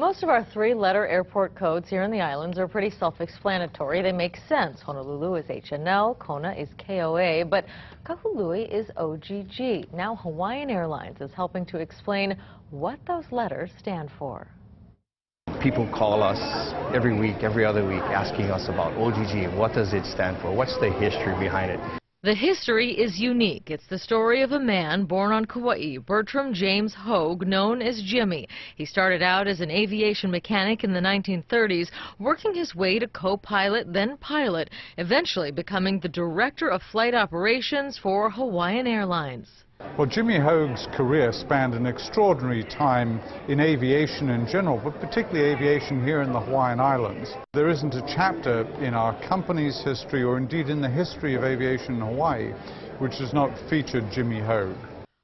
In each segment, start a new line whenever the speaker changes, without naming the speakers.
Most of our three-letter airport codes here in the islands are pretty self-explanatory. They make sense. Honolulu is HNL, Kona is KOA, but Kahului is OGG. Now Hawaiian Airlines is helping to explain what those letters stand for.
People call us every week, every other week, asking us about OGG. What does it stand for? What's the history behind it?
The history is unique. It's the story of a man born on Kauai, Bertram James Hogue, known as Jimmy. He started out as an aviation mechanic in the 1930s, working his way to co-pilot, then pilot, eventually becoming the director of flight operations for Hawaiian Airlines.
Well, Jimmy Hogue's career spanned an extraordinary time in aviation in general, but particularly aviation here in the Hawaiian Islands. There isn't a chapter in our company's history, or indeed in the history of aviation in Hawaii, which has not featured Jimmy Hogue.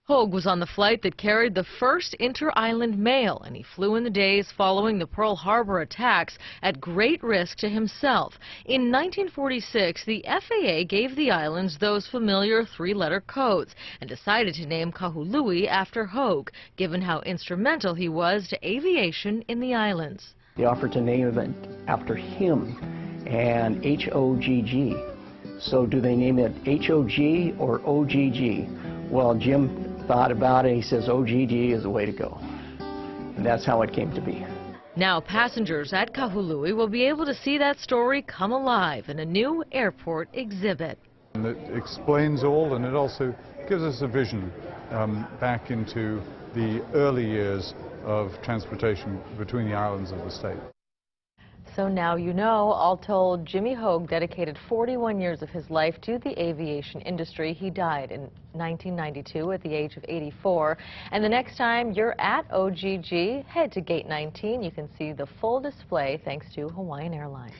Hogue was on the flight that carried the first inter-island mail, and he flew in the days following the Pearl Harbor attacks at great risk to himself. In 1946, the FAA gave the islands those familiar three-letter codes and decided to name Kahului after Hogue, given how instrumental he was to aviation in the islands.
They offered to name it after him, and H-O-G-G. So do they name it H-O-G or O-G-G? Well, Jim thought about it. He says OGG is the way to go. And that's how it came to be.
Now passengers at Kahului will be able to see that story come alive in a new airport exhibit.
And it explains all, and it also gives us a vision back into the early years of transportation between the islands of the state.
So now you know. All told, Jimmy Hogue dedicated 41 years of his life to the aviation industry. He died in 1992 at the age of 84. And the next time you're at OGG, head to Gate 19. You can see the full display thanks to Hawaiian Airlines.